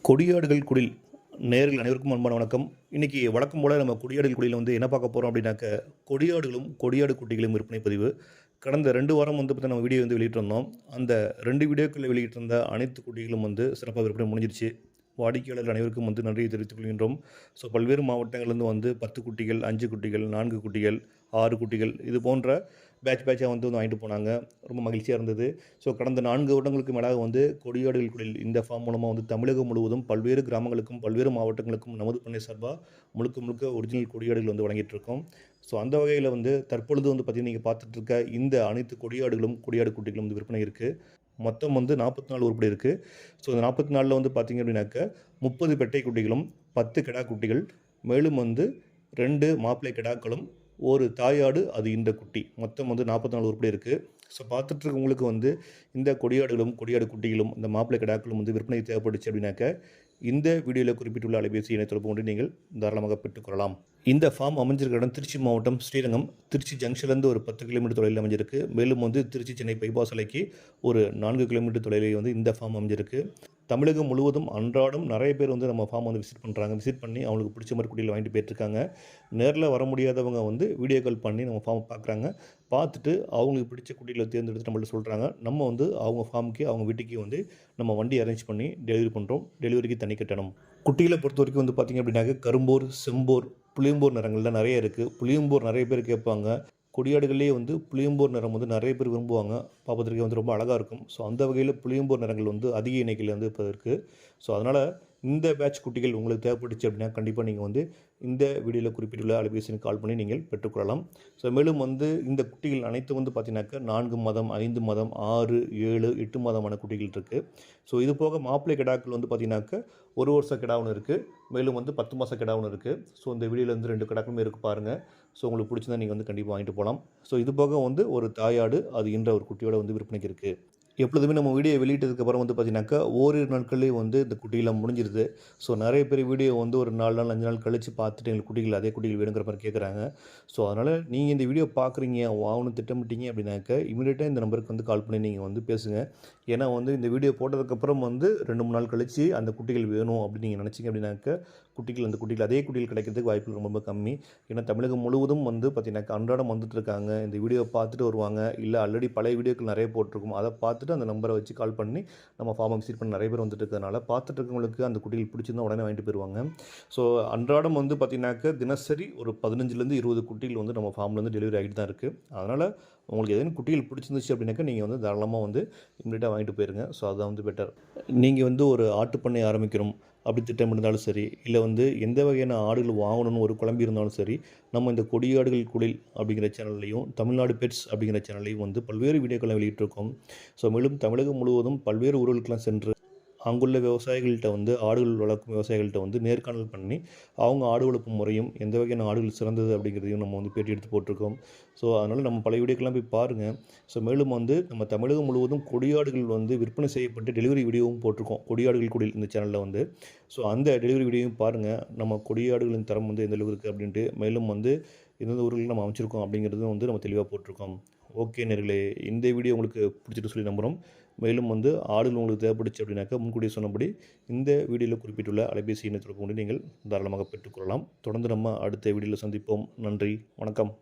கொடியாடுகள் குடில் நேயர்கள் அனைவருக்கும் அன்பான வணக்கம். இன்றைக்கி வழக்கம் போல் நம்ம கொடியாடுகள் குடியில் என்ன பார்க்க போகிறோம் அப்படின்னாக்க, கொடியாடுகளும் கொடியாடு குட்டிகளும் விற்பனை பதிவு. கடந்த 2 வாரம் நம்ம வீடியோ வெளியிட்டிருந்தோம். அந்த 2 வீடியோக்களில் வெளியிட்டிருந்த அனைத்து குட்டிகளும் சிறப்பாக விற்பனை முடிஞ்சிருச்சு. வாடிக்கையாளர்கள் அனைவருக்கும் நன்றியை தெரிவித்துக் கொள்கின்றோம். ஸோ பல்வேறு மாவட்டங்கள்லேருந்து 10 குட்டிகள், 5 குட்டிகள், 4 குட்டிகள், 6 குட்டிகள் இது போன்ற பேட்சாக வாங்கிட்டு போனாங்க. ரொம்ப மகிழ்ச்சியாக இருந்தது. ஸோ கடந்த 4 வருடங்களுக்கு மேலாக கொடியாடுகள் குடில் இந்த ஃபார்ம் மூலமாக தமிழகம் முழுவதும் பல்வேறு கிராமங்களுக்கும் பல்வேறு மாவட்டங்களுக்கும் நமது பண்ணை சார்பாக முழுக்க ஒரிஜினல் கொடியாடுகள் வழங்கிட்டு இருக்கோம். ஸோ அந்த வகையில் தற்பொழுது பார்த்தீங்கன்னா நீங்கள் பார்த்துட்டு இருக்க இந்த அனைத்து கொடியாடுகளும் கொடியாடு குட்டிகளும் விற்பனை இருக்குது. மொத்தம் 44 உருப்படி இருக்குது. ஸோ இந்த 44ல் பார்த்தீங்க அப்படின்னாக்க 30 பெட்டை குட்டிகளும் 10 கிடா குட்டிகள், மேலும் 2 மாப்பிள்ளை கிடாக்களும், ஒரு தாயாடு அது இந்த குட்டி, மொத்தம் 44 உருப்படி இருக்குது. ஸோ பார்த்துட்டு இருக்கவங்களுக்கு இந்த கொடியாடுகளும் கொடியாடு குட்டிகளும் இந்த மாப்பிள்ளை கிடாக்களும் விற்பனை தேவைப்படுச்சு அப்படின்னாக்க இந்த வீடியோவில் குறிப்பிட்டுள்ள அலைபேசி எண்ணை தொடர்பு கொண்டு நீங்கள் தாராளமாக பெற்றுக்கொள்ளலாம். இந்த ஃபார்ம் அமைஞ்சிருக்க இடம் திருச்சி மாவட்டம் ஸ்ரீரங்கம். திருச்சி ஜங்ஷன்லேருந்து ஒரு 10 கிலோமீட்டர் தொலைவில் அமைஞ்சிருக்கு. மேலும் திருச்சி சென்னை பைபாஸ் சாலைக்கு ஒரு 4 கிலோமீட்டர் தொலைவில் இந்த ஃபார்ம் அமைஞ்சிருக்கு. தமிழகம் முழுவதும் அன்றாடம் நிறைய பேர் நம்ம ஃபார்ம் விசிட் பண்ணுறாங்க. விசிட் பண்ணி அவங்களுக்கு பிடிச்ச மாதிரி குட்டியில் வாங்கிட்டு போயிட்டுருக்காங்க. நேரில் வர முடியாதவங்க வீடியோ கால் பண்ணி நம்ம ஃபார்ம் பார்க்குறாங்க. பார்த்துட்டு அவங்களுக்கு பிடிச்ச குட்டியில் தேர்ந்தெடுத்து நம்மள்ட்ட சொல்கிறாங்க. நம்ம அவங்க ஃபார்முக்கு அவங்க வீட்டுக்கு நம்ம வண்டி அரேஞ்ச் பண்ணி டெலிவரி பண்ணுறோம். டெலிவரிக்கு தனி கட்டணம். குட்டிகளை பொறுத்த வரைக்கும் பார்த்திங்க அப்படின்னாக்க கரும்போர், செம்போர், புளியம்போர் நிறங்கள்லாம் நிறைய இருக்குது. புளியம்போர் நிறைய பேர் கேட்பாங்க. கொடியாடுகளே புளியம்போர் நிறம் நிறைய பேர் விரும்புவாங்க. பார்ப்பதற்கு ரொம்ப அழகாக இருக்கும். ஸோ அந்த வகையில் புளியம்போர் நிறங்கள் அதிக எண்ணிக்கையில் இப்போ இருக்குது. ஸோ அதனால் இந்த பேட்ச் குட்டிகள் உங்களுக்கு தேவைப்பட்டுச்சு அப்படின்னா கண்டிப்பாக நீங்கள் இந்த வீடியோவில் குறிப்பிட்டுள்ள அலைபேசிக்கு கால் பண்ணி நீங்கள் பெற்றுக்கொள்ளலாம். ஸோ மேலும் இந்த குட்டிகள் அனைத்து பார்த்தீங்கன்னாக்கா 4 மாதம், 5 மாதம், 6, 7, 8 மாதமான குட்டிகள் இருக்குது. ஸோ இது போக மாப்பிள்ளை கிடாக்கள் பார்த்தீங்கன்னாக்கா 1 வருஷ கிடா ஒன்று இருக்குது. மேலும் 10 மாத கிடா ஒன்று இருக்குது. ஸோ இந்த வீடியோவில் 2 கிடாக்களுமே இருக்குது பாருங்கள். ஸோ உங்களுக்கு பிடிச்சிருந்தா நீங்கள் கண்டிப்பாக வாங்கிட்டு போகலாம். ஸோ இது போக ஒரு தாயாடு அது என்ற ஒரு குட்டியோட விற்பனைக்கு இருக்குது. எப்பொழுதுமே நம்ம வீடியோ வெளியிட்டதுக்கப்புறம் பார்த்தீங்கன்னாக்கா ஓரிரு நாட்கள்லேயே இந்த குட்டிகளாம் முடிஞ்சிருது. ஸோ நிறைய பேர் வீடியோ ஒரு 4 நாள் 5 நாள் கழித்து பார்த்துட்டு எங்களுக்கு குட்டிகள் அதே குட்டிகள் வேணுங்கிற மாதிரி கேட்குறாங்க. ஸோ அதனால் நீங்கள் இந்த வீடியோ பார்க்குறீங்க, வாங்கணும்னு திட்டமிட்டீங்க அப்படின்னாக்கா இமீடியட்டாக இந்த நம்பருக்கு கால் பண்ணி நீங்கள் பேசுங்க. ஏன்னா இந்த வீடியோ போட்டதுக்கப்புறம் 2-3 நாள் கழித்து அந்த குட்டிகள் வேணும் அப்படின்னு நீங்கள் நினச்சிங்க அப்படின்னாக்கா அந்த குட்டிகள் அதே குட்டிகள் கிடைக்கிறதுக்கு வாய்ப்புகள் ரொம்ப கம்மி. ஏன்னா தமிழகம் முழுவதும் பார்த்தீங்கன்னாக்கா அன்றாடம் வந்துட்டு இருக்காங்க. இந்த வீடியோ பார்த்துட்டு வருவாங்க. இல்லை ஆல்ரெடி பழைய வீடியோக்கள் நிறைய போட்டிருக்கும். அதை பார்த்துட்டு அந்த நம்பரை வச்சு கால் பண்ணி நம்ம ஃபார்மை விசிட் பண்ண நிறைய பேர் வந்துட்டு இருக்கிறதுனால பார்த்துட்டு இருக்கவங்களுக்கு அந்த குட்டிகள் பிடிச்சிருந்தா உடனே வாங்கிட்டு போயிடுவாங்க. ஸோ அன்றாடம் பார்த்தீங்கன்னாக்கா தினசரி ஒரு 15லேருந்து 20 குட்டிகள் நம்ம ஃபார்ம்லேருந்து டெலிவரி ஆகிட்டு தான் இருக்குது. அதனால் உங்களுக்கு எதுவும் குட்டிகள் பிடிச்சிருந்துச்சு அப்படின்னாக்கா நீங்கள் தாராளமாக இம்மிடியட்டாக வாங்கிட்டு போயிருங்க. ஸோ அதுதான் பெட்டர். நீங்கள் ஒரு ஆட்டுப்பண்ணை ஆரம்பிக்கணும் அப்படி திட்டம் இருந்தாலும் சரி, இல்லை எந்த வகையான ஆடுகள் வாங்கணும்னு ஒரு குழம்பி இருந்தாலும் சரி, நம்ம இந்த கொடியாடுகள் குடில் அப்படிங்கிற சேனல்லையும் தமிழ்நாடு பெட்ஸ் அப்படிங்கிற சேனல்லையும் பல்வேறு வீடியோக்களை வெளியிட்டிருக்கோம். ஸோ மேலும் தமிழகம் முழுவதும் பல்வேறு ஊர்களுக்கெல்லாம் சென்று அங்குள்ள விவசாயிகள்கிட்ட ஆடுகள் வளர்க்கும் விவசாயிகள்கிட்ட நேர்காணல் பண்ணி அவங்க ஆடு வளர்ப்பு முறையும் எந்த வகையான ஆடுகள் சிறந்தது அப்படிங்கிறதையும் நம்ம பேட்டி எடுத்து போட்டிருக்கோம். ஸோ அதனால் நம்ம பழைய வீடியோக்கெல்லாம் போய் பாருங்கள். ஸோ மேலும் நம்ம தமிழகம் முழுவதும் கொடியாடுகள் விற்பனை செய்யப்பட்டு டெலிவரி வீடியோவும் போட்டிருக்கோம். கொடியாடுகள் குடில் இந்த சேனலில் ஸோ அந்த டெலிவரி வீடியோவும் பாருங்கள். நம்ம கொடியாடுகளின் தரம் எந்த அளவுக்கு இருக்குது அப்படின்ட்டு, மேலும் எந்தெந்த ஊர்களுக்கு நம்ம அமைச்சிருக்கோம் அப்படிங்கிறதும் நம்ம தெளிவாக போட்டிருக்கோம். ஓகே நேர்களே, இந்த வீடியோ உங்களுக்கு பிடிச்சிட்டு சொல்லி நம்புகிறோம். மேலும் ஆடுகள் உங்களுக்கு தேவைப்படுச்சு அப்படின்னாக்கா முன்கூட்டியே சொன்னபடி இந்த வீடியோவில் குறிப்பிட்டுள்ள அலைபேசி எண்ணை தொடர்பு கொண்டு நீங்கள் தாராளமாக பெற்றுக்கொள்ளலாம். தொடர்ந்து நம்ம அடுத்த வீடியோவில் சந்திப்போம். நன்றி, வணக்கம்.